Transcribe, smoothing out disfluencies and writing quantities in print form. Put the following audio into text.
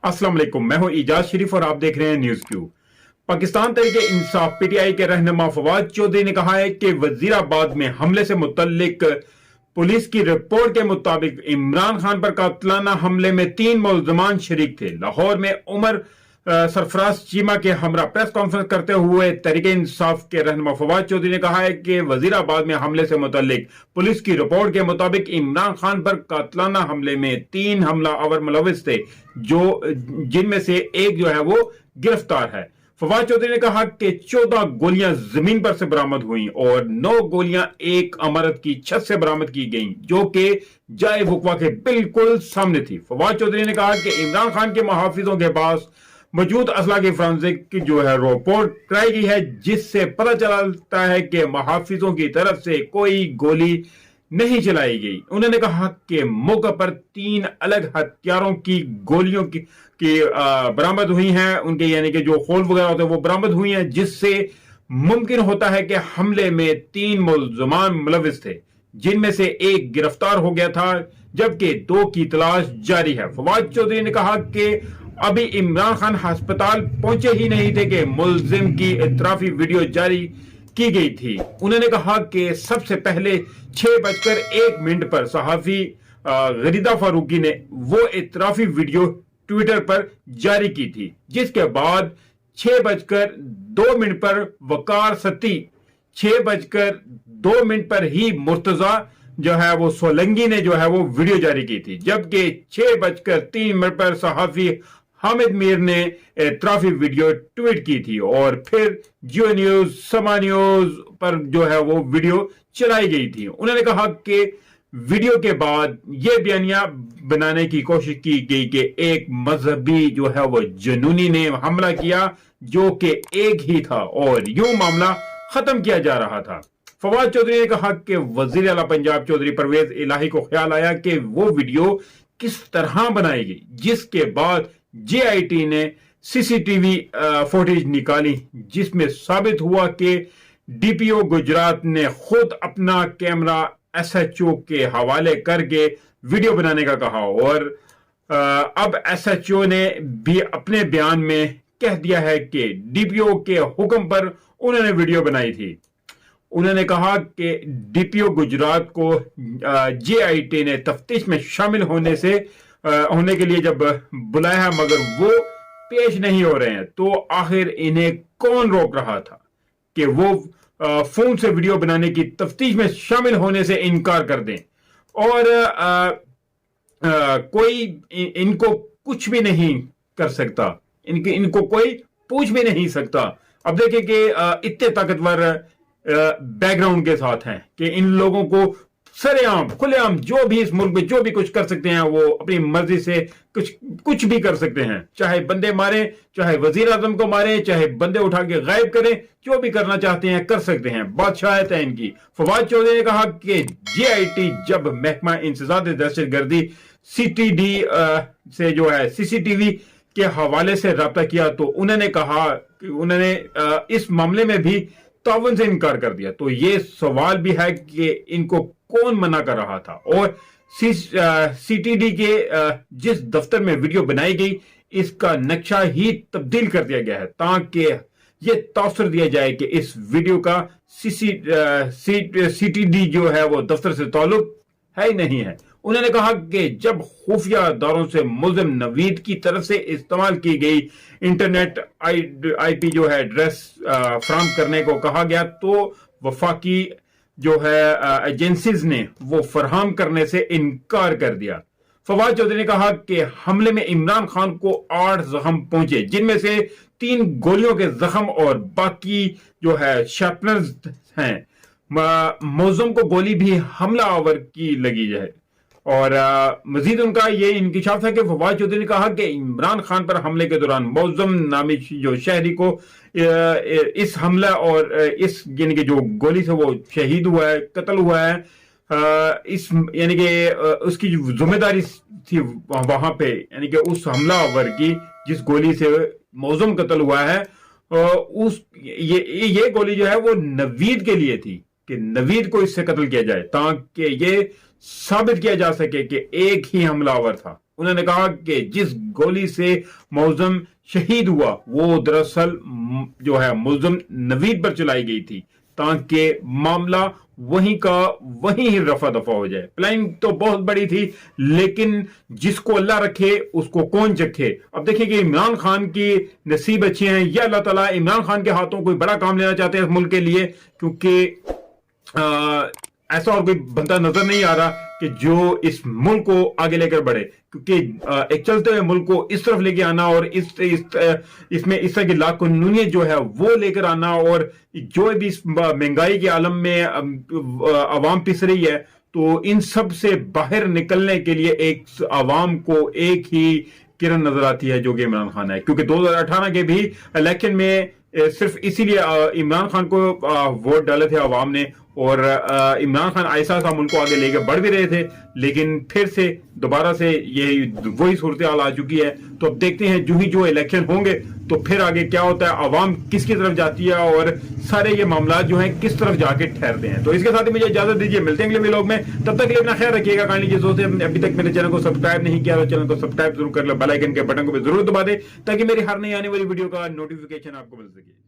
अस्सलाम वालेकुम, मैं हूं इजाज शरीफ और आप देख रहे हैं news Q. Pakistan Tehreek Insaf PTI के रहनुमा फवाद चौधरी ने कहा है कि वजीराबाद में हमले से मुतल्लिक पुलिस की रिपोर्ट के मुताबिक इमरान खान पर कातिलाना हमले में 3 मुल्ज़िमान शरीक थे। लाहौर में उमर सरफराज चीमा के हमरा प्रेस कॉन्फ्रेंस करते हुए तहरीक इंसाफ के रहनुमा फवाद चौधरी ने कहा है कि वजीराबाद में हमले से मुतल्लिक पुलिस की रिपोर्ट के मुताबिक इमरान खान पर कातिलाना हमले में 3 हमलावर मुलविस थे, जिनमें से एक जो है वो गिरफ्तार है। फवाद चौधरी ने कहा कि 14 गोलियां जमीन पर से बरामद हुई और 9 गोलियां एक इमारत की छत से बरामद की गईं, जो कि जाए वुकवा के बिल्कुल सामने थी। फवाद चौधरी ने कहा कि इमरान खान के मुहाफिजों के पास मौजूद असला की फोरेंसिक की जो है रिपोर्ट कराई गई है, जिससे पता चलता है कि मुहाफिजों की तरफ से कोई गोली नहीं चलाई गई। उन्होंने कहा कि मौके पर 3 अलग हथियारों की गोलियों की बरामद हुई हैं, उनके यानी कि जो होल वगैरह होते हैं वो बरामद हुई हैं, जिससे मुमकिन होता है कि हमले में 3 मुल्ज़िमान मुलविस थे, जिनमें से एक गिरफ्तार हो गया था जबकि 2 की तलाश जारी है। फवाद चौधरी ने कहा कि अभी इमरान खान अस्पताल पहुंचे ही नहीं थे कि मुल्जिम की इतराफी वीडियो जारी की गई थी। उन्होंने कहा कि सबसे पहले 6:01 पर सहाफी गरीदा फारूकी ने वो इतराफी वीडियो ट्विटर पर जारी की थी, जिसके बाद 6:02 पर वकार सती, 6:02 पर ही मुर्तजा जो है वो सोलंगी ने जो है वो वीडियो जारी की थी, जबकि 6:03 पर सहाफी हामिद मीर ने इतराफी वीडियो ट्वीट की थी और फिर जियो न्यूज, समा न्यूज पर जो है वो वीडियो चलाई गई थी। उन्होंने कहा कि वीडियो के बाद यह बयानिया बनाने की कोशिश की गई कि एक मजहबी जो है वो जुनूनी ने हमला किया, जो कि एक ही था और यूं मामला खत्म किया जा रहा था। फवाद चौधरी ने कहा कि वजीर आला पंजाब चौधरी परवेज इलाही को ख्याल आया कि वो वीडियो किस तरह बनाई गई, जिसके बाद जेआईटी ने सीसीटीवी फुटेज निकाली, जिसमें साबित हुआ कि डीपीओ गुजरात ने खुद अपना कैमरा एसएचओ के हवाले करके वीडियो बनाने का कहा और अब एसएचओ ने भी अपने बयान में कह दिया है कि डीपीओ के हुक्म पर उन्होंने वीडियो बनाई थी। उन्होंने कहा कि डीपीओ गुजरात को जेआईटी ने तफ्तीश में शामिल होने के लिए जब बुलाया है, मगर वो पेश नहीं हो रहे हैं, तो आखिर इन्हें कौन रोक रहा था कि वो फोन से वीडियो बनाने की तफ्तीश में शामिल होने से इनकार कर दें और कोई इनको कुछ भी नहीं कर सकता, इनको कोई पूछ भी नहीं सकता। अब देखिए कि इतने ताकतवर बैकग्राउंड के साथ हैं कि इन लोगों को सरेआम खुलेआम जो भी इस मुल्क में जो भी कुछ कर सकते हैं वो अपनी मर्जी से कुछ भी कर सकते हैं, चाहे बंदे मारे, चाहे वजीर आजम को मारे, चाहे बंदे उठा के गायब करें, जो भी करना चाहते हैं कर सकते हैं, बादशाहत है इनकी। फवाद चौधरी ने कहा कि जेआईटी जब महकमा इंसदाद दहशतगर्दी सीटीडी से जो है सीसीटीवी के हवाले से राब्ता किया, तो उन्होंने कहा कि उन्होंने इस मामले में भी तावन से इनकार कर दिया। तो ये सवाल भी है कि इनको कौन मना कर रहा था और सीटीडी के जिस दफ्तर में वीडियो बनाई गई इसका नक्शा ही तब्दील कर दिया गया है ताकि ये तासुर दिया जाए कि इस वीडियो का सीटीडी जो है वो दफ्तर से ताल्लुक है ही नहीं है। उन्होंने कहा कि जब खुफिया अदारों से मुल्जिम नवीद की तरफ से इस्तेमाल की गई इंटरनेट आईपी जो है एड्रेस फराहम करने को कहा गया, तो वफाकी जो है एजेंसीज ने वो फराहम करने से इनकार कर दिया। फवाद चौधरी ने कहा कि हमले में इमरान खान को 8 जख्म पहुंचे, जिनमें से 3 गोलियों के जख्म और बाकी जो है शार्पनर्स हैं। मौजूम को गोली भी हमलावर की लगी है और मजीद उनका ये इंकिशाफ था कि फवाद चौधरी ने कहा कि इमरान खान पर हमले के दौरान मौजूम नामी जो शहरी को इस हमला और इस यानी कि जो गोली से वो शहीद हुआ है, कत्ल हुआ है, इस यानी कि उसकी जो जिम्मेदारी थी वहां पे यानी कि उस हमलावर की जिस गोली से मौजूम कत्ल हुआ है, उस ये गोली जो है वो नवीद के लिए थी कि नवीद को इससे कत्ल किया जाए ताकि ये साबित किया जा सके कि एक ही हमलावर था। انہوں نے کہا کہ جس گولی سے ملزم شہید ہوا وہ دراصل جو ہے ملزم نوید پر چلائی گئی تھی تاکہ معاملہ وہیں کا وہیں ہی رفع دفع ہو جائے. پلاننگ تو بہت بڑی تھی لیکن جس کو اللہ رکھے اس کو کون چکھے. اب دیکھیں کہ عمران خان کی نصیب اچھے ہیں یا اللہ تعالیٰ عمران خان کے ہاتھوں کوئی بڑا کام لینا چاہتے ہیں اس ملک کے لیے, کیونکہ ایسا اور کوئی بندہ نظر نہیں آ رہا کہ جو اس ملک کو آگے لے کر بڑھے, کیونکہ ایک چلتے ہوئے ملک کو اس طرف لے کے آنا اور اس میں اس طرح کی لا قانونیت جو ہے وہ لے کر آنا, اور جو بھی اس مہنگائی کے عالم میں عوام پس رہی ہے, تو ان سب سے باہر نکلنے کے لیے ایک عوام کو ایک ہی کرن نظر آتی ہے جو کہ عمران خان ہے. کیونکہ 2018 کے بھی الیکشن میں صرف اسی لیے عمران خان کو ووٹ ڈالے تھے عوام نے, اور عمران خان ایسا سا ملک کو آگے لے کے بڑھ بھی رہے تھے, لیکن پھر سے دوبارہ سے یہ وہی صورتحال آ چکی ہے. تو اب دیکھتے ہیں جو الیکشن ہوں گے تو پھر آگے کیا ہوتا ہے, عوام کس کی طرف جاتی ہے اور سارے یہ معاملات جو ہیں کس طرف جا کے ٹھہرتے ہیں. تو اس کے ساتھ ہی مجھے اجازت دیجیے, ملتے ہیں اگلے ولاگ میں, تب تک کے لیے اپنا خیال رکھیے گا. کائنڈلی جس دوست نے ابھی تک میرے چینل کو سبسکرائب نہیں کیا تو چینل کو سبسکرائب ضرور کر لو, بیل آئیکن کے بٹن کو بھی ضرور دبا دے تاکہ میری ہر نئی آنے والی ویڈیو کا نوٹیفیکیشن آپ کو مل سکے.